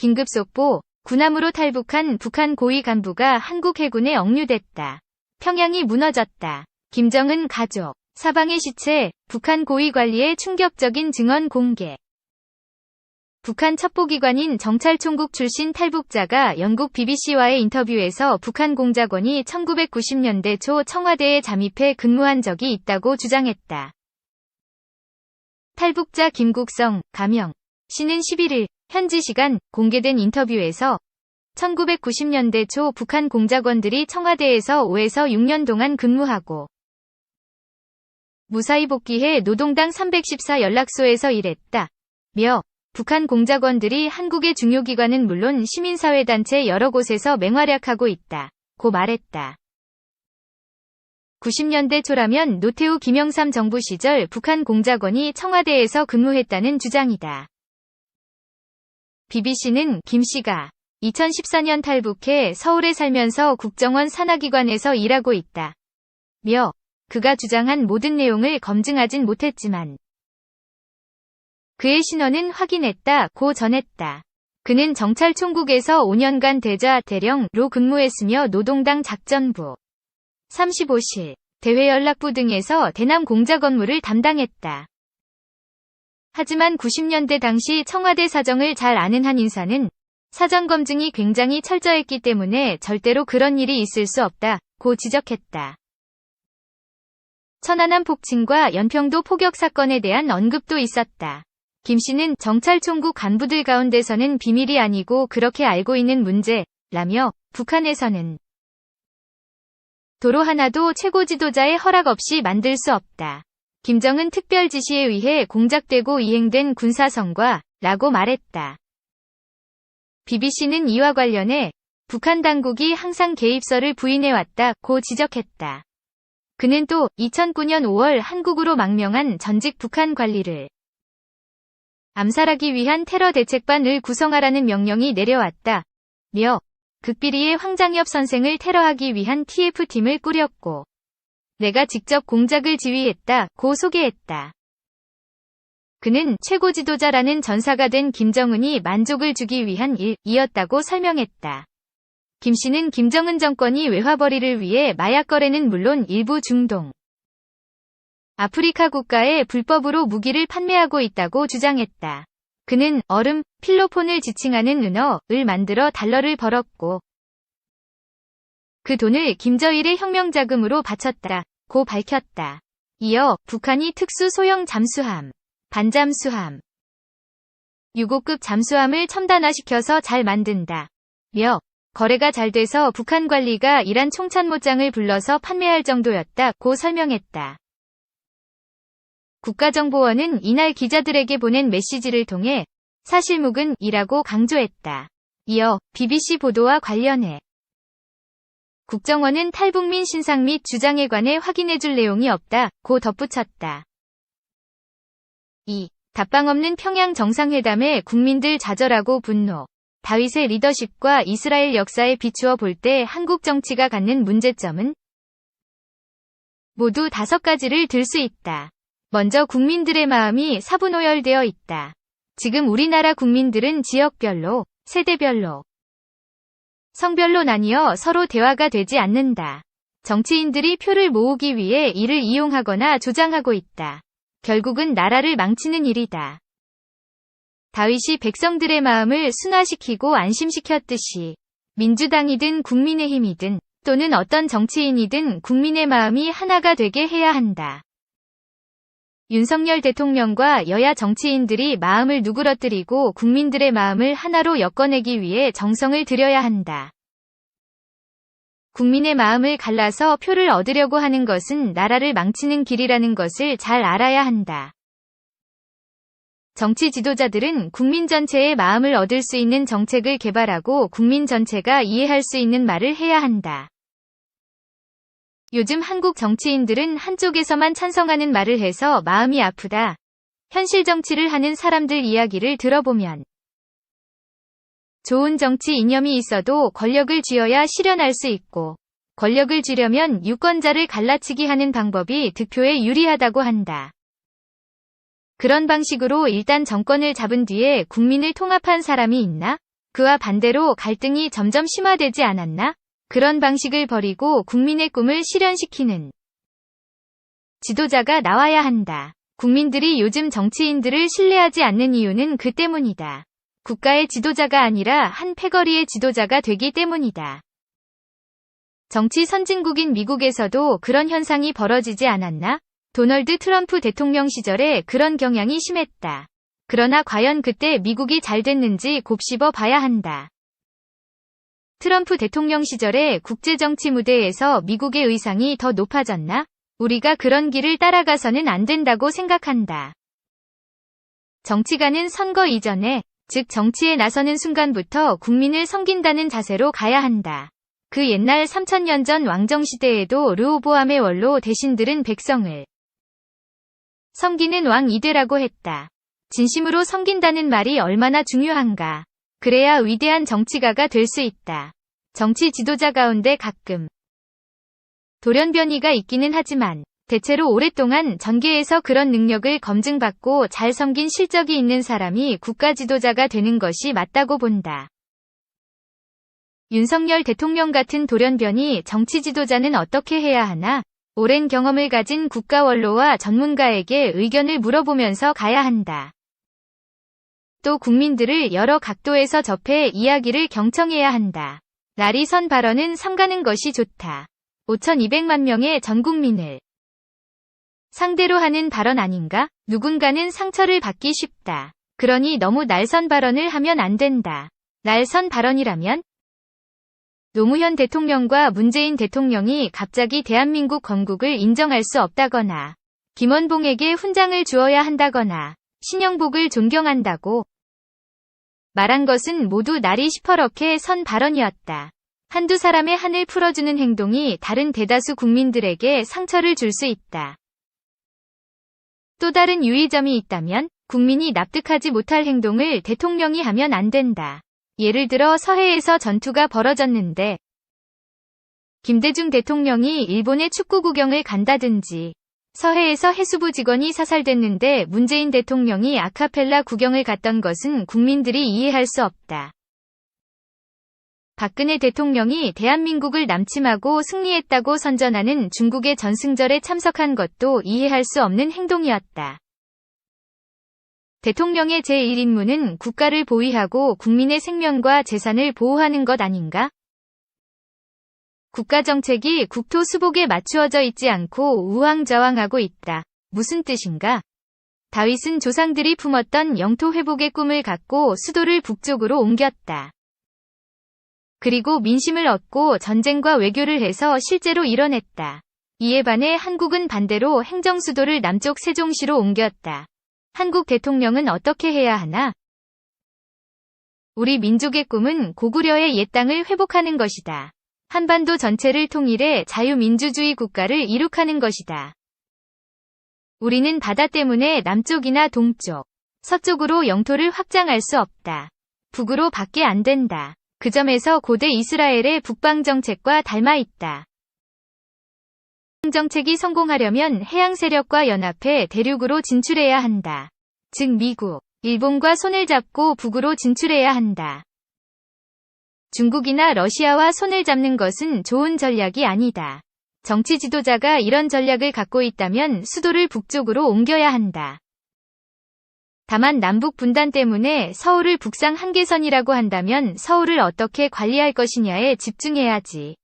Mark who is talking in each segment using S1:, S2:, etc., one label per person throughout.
S1: 긴급 속보, 군함으로 탈북한 북한 고위 간부가 한국 해군에 억류됐다. 평양이 무너졌다. 김정은 가족, 사방의 시체, 북한 고위 관리의 충격적인 증언 공개. 북한 첩보기관인 정찰총국 출신 탈북자가 영국 BBC와의 인터뷰에서 북한 공작원이 1990년대 초 청와대에 잠입해 근무한 적이 있다고 주장했다. 탈북자 김국성, 가명 씨는 11일 현지 시간 공개된 인터뷰에서 1990년대 초 북한 공작원들이 청와대에서 5에서 6년 동안 근무하고 무사히 복귀해 노동당 314 연락소에서 일했다. 며 북한 공작원들이 한국의 중요 기관은 물론 시민사회단체 여러 곳에서 맹활약하고 있다. 고 말했다. 90년대 초라면 노태우 김영삼 정부 시절 북한 공작원이 청와대에서 근무했다는 주장이다. BBC는 김 씨가 2014년 탈북해 서울에 살면서 국정원 산하기관에서 일하고 있다. 며 그가 주장한 모든 내용을 검증하진 못했지만 그의 신원은 확인했다. 고 전했다. 그는 정찰총국에서 5년간 대령로 근무했으며 노동당 작전부, 35실, 대외연락부 등에서 대남 공작 업무를 담당했다. 하지만 90년대 당시 청와대 사정을 잘 아는 한 인사는 사전 검증이 굉장히 철저했기 때문에 절대로 그런 일이 있을 수 없다. 고 지적했다. 천안함 폭침과 연평도 포격 사건에 대한 언급도 있었다. 김 씨는 정찰총국 간부들 가운데서는 비밀이 아니고 그렇게 알고 있는 문제라며 북한에서는 도로 하나도 최고 지도자의 허락 없이 만들 수 없다. 김정은 특별 지시에 의해 공작되고 이행된 군사성과 라고 말했다. BBC는 이와 관련해 북한 당국이 항상 개입설을 부인해왔다. 고 지적했다. 그는 또 2009년 5월 한국으로 망명한 전직 북한 관리를 암살하기 위한 테러 대책반을 구성하라는 명령이 내려왔다. 며 극비리의 황장엽 선생을 테러하기 위한 TF팀을 꾸렸고 내가 직접 공작을 지휘했다. 고 소개했다. 그는 최고 지도자라는 전사가 된 김정은이 만족을 주기 위한 일이었다고 설명했다. 김 씨는 김정은 정권이 외화벌이를 위해 마약 거래는 물론 일부 중동, 아프리카 국가에 불법으로 무기를 판매하고 있다고 주장했다. 그는 얼음, 필로폰을 지칭하는 은어를 만들어 달러를 벌었고 그 돈을 김저일의 혁명자금으로 바쳤다. 고 밝혔다. 이어 북한이 특수 소형 잠수함, 반잠수함, 유고급 잠수함을 첨단화시켜서 잘 만든다. 며 거래가 잘 돼서 북한 관리가 이란 총참모장을 불러서 판매할 정도였다. 고 설명했다. 국가정보원은 이날 기자들에게 보낸 메시지를 통해 사실무근이라고 강조했다. 이어 BBC 보도와 관련해 국정원은 탈북민 신상 및 주장에 관해 확인해줄 내용이 없다. 고 덧붙였다. 2. 답방 없는 평양 정상회담에 국민들 좌절하고 분노. 다윗의 리더십과 이스라엘 역사에 비추어 볼 때 한국 정치가 갖는 문제점은 모두 5가지를 들 수 있다. 먼저 국민들의 마음이 사분오열되어 있다. 지금 우리나라 국민들은 지역별로, 세대별로, 성별로 나뉘어 서로 대화가 되지 않는다. 정치인들이 표를 모으기 위해 이를 이용하거나 조장하고 있다. 결국은 나라를 망치는 일이다. 다윗이 백성들의 마음을 순화시키고 안심시켰듯이 민주당이든 국민의힘이든 또는 어떤 정치인이든 국민의 마음이 하나가 되게 해야 한다. 윤석열 대통령과 여야 정치인들이 마음을 누그러뜨리고 국민들의 마음을 하나로 엮어내기 위해 정성을 들여야 한다. 국민의 마음을 갈라서 표를 얻으려고 하는 것은 나라를 망치는 길이라는 것을 잘 알아야 한다. 정치 지도자들은 국민 전체의 마음을 얻을 수 있는 정책을 개발하고 국민 전체가 이해할 수 있는 말을 해야 한다. 요즘 한국 정치인들은 한쪽에서만 찬성하는 말을 해서 마음이 아프다. 현실 정치를 하는 사람들 이야기를 들어보면 좋은 정치 이념이 있어도 권력을 쥐어야 실현할 수 있고 권력을 쥐려면 유권자를 갈라치기 하는 방법이 득표에 유리하다고 한다. 그런 방식으로 일단 정권을 잡은 뒤에 국민을 통합한 사람이 있나? 그와 반대로 갈등이 점점 심화되지 않았나? 그런 방식을 버리고 국민의 꿈을 실현시키는 지도자가 나와야 한다. 국민들이 요즘 정치인들을 신뢰하지 않는 이유는 그 때문이다. 국가의 지도자가 아니라 한 패거리의 지도자가 되기 때문이다. 정치 선진국인 미국에서도 그런 현상이 벌어지지 않았나? 도널드 트럼프 대통령 시절에 그런 경향이 심했다. 그러나 과연 그때 미국이 잘 됐는지 곱씹어 봐야 한다. 트럼프 대통령 시절에 국제정치 무대에서 미국의 의상이 더 높아졌나? 우리가 그런 길을 따라가서는 안 된다고 생각한다. 정치가는 선거 이전에, 즉 정치에 나서는 순간부터 국민을 섬긴다는 자세로 가야 한다. 그 옛날 3000년 전 왕정시대에도 르호보암의 원로 대신들은 백성을 섬기는 왕이 되라고 했다. 진심으로 섬긴다는 말이 얼마나 중요한가. 그래야 위대한 정치가가 될 수 있다. 정치 지도자 가운데 가끔 돌연변이가 있기는 하지만 대체로 오랫동안 전계에서 그런 능력을 검증받고 잘 섬긴 실적이 있는 사람이 국가 지도자가 되는 것이 맞다고 본다. 윤석열 대통령 같은 돌연변이 정치 지도자는 어떻게 해야 하나? 오랜 경험을 가진 국가 원로와 전문가에게 의견을 물어보면서 가야 한다. 또 국민들을 여러 각도에서 접해 이야기를 경청해야 한다. 날이 선 발언은 삼가는 것이 좋다. 5200만 명의 전 국민을 상대로 하는 발언 아닌가? 누군가는 상처를 받기 쉽다. 그러니 너무 날선 발언을 하면 안 된다. 날선 발언이라면? 노무현 대통령과 문재인 대통령이 갑자기 대한민국 건국을 인정할 수 없다거나 김원봉에게 훈장을 주어야 한다거나 신영복을 존경한다고 말한 것은 모두 날이 시퍼렇게 선 발언이었다. 한두 사람의 한을 풀어주는 행동이 다른 대다수 국민들에게 상처를 줄 수 있다. 또 다른 유의점이 있다면 국민이 납득하지 못할 행동을 대통령이 하면 안 된다. 예를 들어 서해에서 전투가 벌어졌는데 김대중 대통령이 일본의 축구 구경을 간다든지 서해에서 해수부 직원이 사살됐는데 문재인 대통령이 아카펠라 구경을 갔던 것은 국민들이 이해할 수 없다. 박근혜 대통령이 대한민국을 남침하고 승리했다고 선전하는 중국의 전승절에 참석한 것도 이해할 수 없는 행동이었다. 대통령의 제1임무는 국가를 보위하고 국민의 생명과 재산을 보호하는 것 아닌가? 국가정책이 국토 수복에 맞추어져 있지 않고 우왕좌왕하고 있다. 무슨 뜻인가? 다윗은 조상들이 품었던 영토 회복의 꿈을 갖고 수도를 북쪽으로 옮겼다. 그리고 민심을 얻고 전쟁과 외교를 해서 실제로 이뤄냈다. 이에 반해 한국은 반대로 행정수도를 남쪽 세종시로 옮겼다. 한국 대통령은 어떻게 해야 하나? 우리 민족의 꿈은 고구려의 옛 땅을 회복하는 것이다. 한반도 전체를 통일해 자유민주주의 국가를 이룩하는 것이다. 우리는 바다 때문에 남쪽이나 동쪽, 서쪽으로 영토를 확장할 수 없다. 북으로 밖에 안 된다. 그 점에서 고대 이스라엘의 북방정책과 닮아 있다. 정책이 성공하려면 해양 세력과 연합해 대륙으로 진출해야 한다. 즉 미국, 일본과 손을 잡고 북으로 진출해야 한다. 중국이나 러시아와 손을 잡는 것은 좋은 전략이 아니다. 정치 지도자가 이런 전략을 갖고 있다면 수도를 북쪽으로 옮겨야 한다. 다만 남북 분단 때문에 서울을 북상 한계선이라고 한다면 서울을 어떻게 관리할 것이냐에 집중해야지.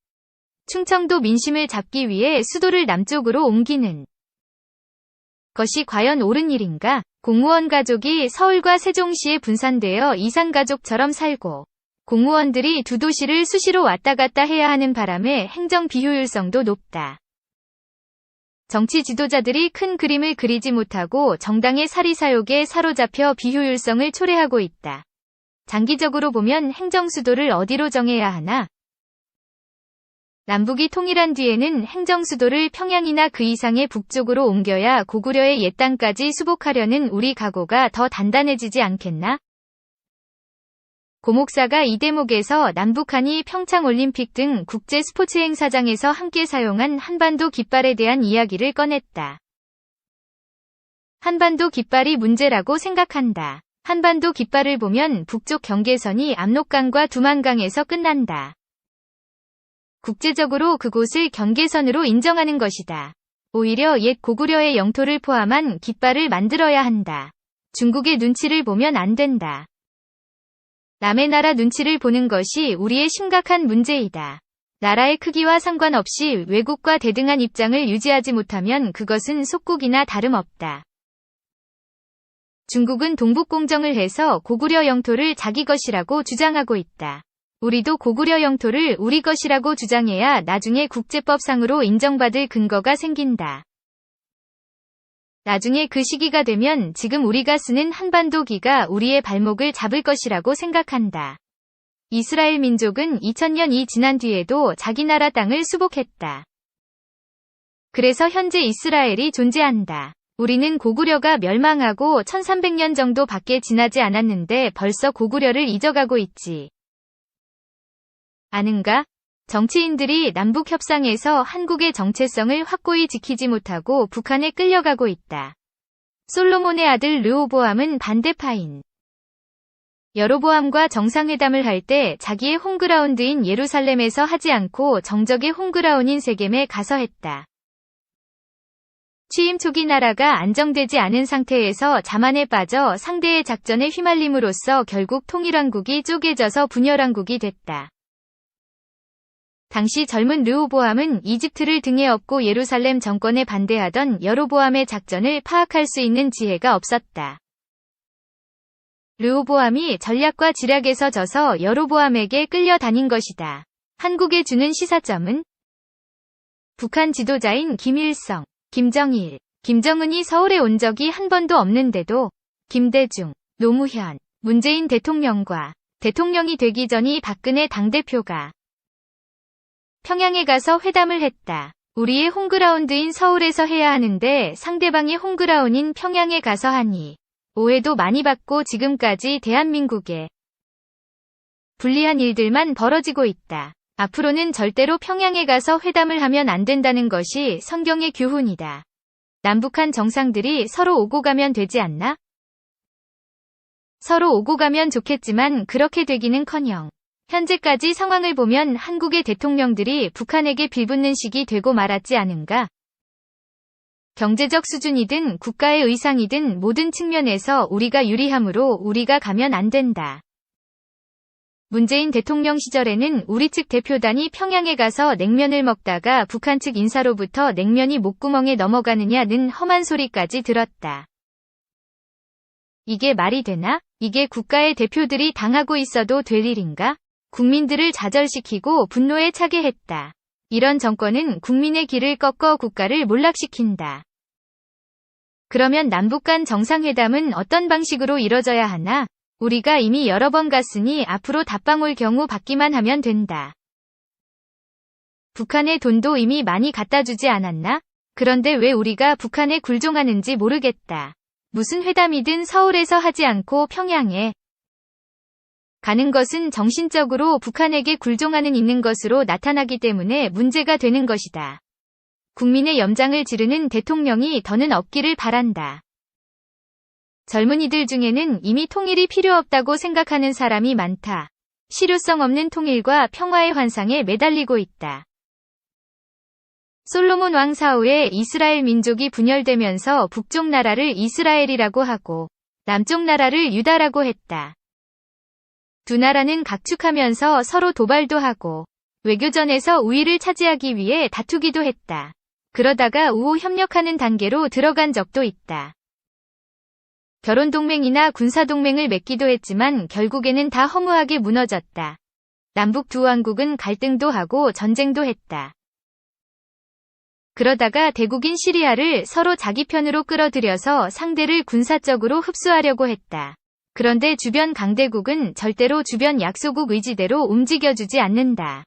S1: 충청도 민심을 잡기 위해 수도를 남쪽으로 옮기는 것이 과연 옳은 일인가? 공무원 가족이 서울과 세종시에 분산되어 이산가족처럼 살고 공무원들이 두 도시를 수시로 왔다 갔다 해야 하는 바람에 행정 비효율성도 높다. 정치 지도자들이 큰 그림을 그리지 못하고 정당의 사리사욕에 사로잡혀 비효율성을 초래하고 있다. 장기적으로 보면 행정수도를 어디로 정해야 하나? 남북이 통일한 뒤에는 행정수도를 평양이나 그 이상의 북쪽으로 옮겨야 고구려의 옛 땅까지 수복하려는 우리 각오가 더 단단해지지 않겠나? 고 목사가 이 대목에서 남북한이 평창올림픽 등 국제 스포츠 행사장에서 함께 사용한 한반도 깃발에 대한 이야기를 꺼냈다. 한반도 깃발이 문제라고 생각한다. 한반도 깃발을 보면 북쪽 경계선이 압록강과 두만강에서 끝난다. 국제적으로 그곳을 경계선으로 인정하는 것이다. 오히려 옛 고구려의 영토를 포함한 깃발을 만들어야 한다. 중국의 눈치를 보면 안 된다. 남의 나라 눈치를 보는 것이 우리의 심각한 문제이다. 나라의 크기와 상관없이 외국과 대등한 입장을 유지하지 못하면 그것은 속국이나 다름없다. 중국은 동북공정을 해서 고구려 영토를 자기 것이라고 주장하고 있다. 우리도 고구려 영토를 우리 것이라고 주장해야 나중에 국제법상으로 인정받을 근거가 생긴다. 나중에 그 시기가 되면 지금 우리가 쓰는 한반도기가 우리의 발목을 잡을 것이라고 생각한다. 이스라엘 민족은 2000년이 지난 뒤에도 자기 나라 땅을 수복했다. 그래서 현재 이스라엘이 존재한다. 우리는 고구려가 멸망하고 1300년 정도 밖에 지나지 않았는데 벌써 고구려를 잊어가고 있지. 아는가? 정치인들이 남북협상에서 한국의 정체성을 확고히 지키지 못하고 북한에 끌려가고 있다. 솔로몬의 아들 르호보암은 반대파인. 여로보암과 정상회담을 할 때 자기의 홈그라운드인 예루살렘에서 하지 않고 정적의 홈그라운드인 세겜에 가서 했다. 취임 초기 나라가 안정되지 않은 상태에서 자만에 빠져 상대의 작전에 휘말림으로써 결국 통일왕국이 쪼개져서 분열왕국이 됐다. 당시 젊은 르호보암은 이집트를 등에 업고 예루살렘 정권에 반대하던 여로보암의 작전을 파악할 수 있는 지혜가 없었다. 르호보암이 전략과 지략에서 져서 여로보암에게 끌려다닌 것이다. 한국에 주는 시사점은 북한 지도자인 김일성, 김정일, 김정은이 서울에 온 적이 한 번도 없는데도 김대중, 노무현, 문재인 대통령과 대통령이 되기 전이 박근혜 당대표가 평양에 가서 회담을 했다. 우리의 홈그라운드인 서울에서 해야 하는데 상대방이 홈그라운드인 평양에 가서 하니 오해도 많이 받고 지금까지 대한민국에 불리한 일들만 벌어지고 있다. 앞으로는 절대로 평양에 가서 회담을 하면 안 된다는 것이 성경의 교훈이다. 남북한 정상들이 서로 오고 가면 되지 않나? 서로 오고 가면 좋겠지만 그렇게 되기는커녕 현재까지 상황을 보면 한국의 대통령들이 북한에게 빌붙는 식이 되고 말았지 않은가? 경제적 수준이든 국가의 의상이든 모든 측면에서 우리가 유리하므로 우리가 가면 안 된다. 문재인 대통령 시절에는 우리 측 대표단이 평양에 가서 냉면을 먹다가 북한 측 인사로부터 냉면이 목구멍에 넘어가느냐는 험한 소리까지 들었다. 이게 말이 되나? 이게 국가의 대표들이 당하고 있어도 될 일인가? 국민들을 좌절시키고 분노에 차게 했다. 이런 정권은 국민의 길을 꺾어 국가를 몰락시킨다. 그러면 남북 간 정상회담은 어떤 방식으로 이뤄져야 하나? 우리가 이미 여러 번 갔으니 앞으로 답방 올 경우 받기만 하면 된다. 북한의 돈도 이미 많이 갖다 주지 않았나? 그런데 왜 우리가 북한에 굴종하는지 모르겠다. 무슨 회담이든 서울에서 하지 않고 평양에 가는 것은 정신적으로 북한에게 굴종하는 있는 것으로 나타나기 때문에 문제가 되는 것이다. 국민의 염장을 지르는 대통령이 더는 없기를 바란다. 젊은이들 중에는 이미 통일이 필요 없다고 생각하는 사람이 많다. 실효성 없는 통일과 평화의 환상에 매달리고 있다. 솔로몬 왕 사후에 이스라엘 민족이 분열되면서 북쪽 나라를 이스라엘이라고 하고 남쪽 나라를 유다라고 했다. 두 나라는 각축하면서 서로 도발도 하고 외교전에서 우위를 차지하기 위해 다투기도 했다. 그러다가 우호 협력하는 단계로 들어간 적도 있다. 결혼동맹이나 군사동맹을 맺기도 했지만 결국에는 다 허무하게 무너졌다. 남북 두 왕국은 갈등도 하고 전쟁도 했다. 그러다가 대국인 시리아를 서로 자기 편으로 끌어들여서 상대를 군사적으로 흡수하려고 했다. 그런데 주변 강대국은 절대로 주변 약소국 의지대로 움직여주지 않는다.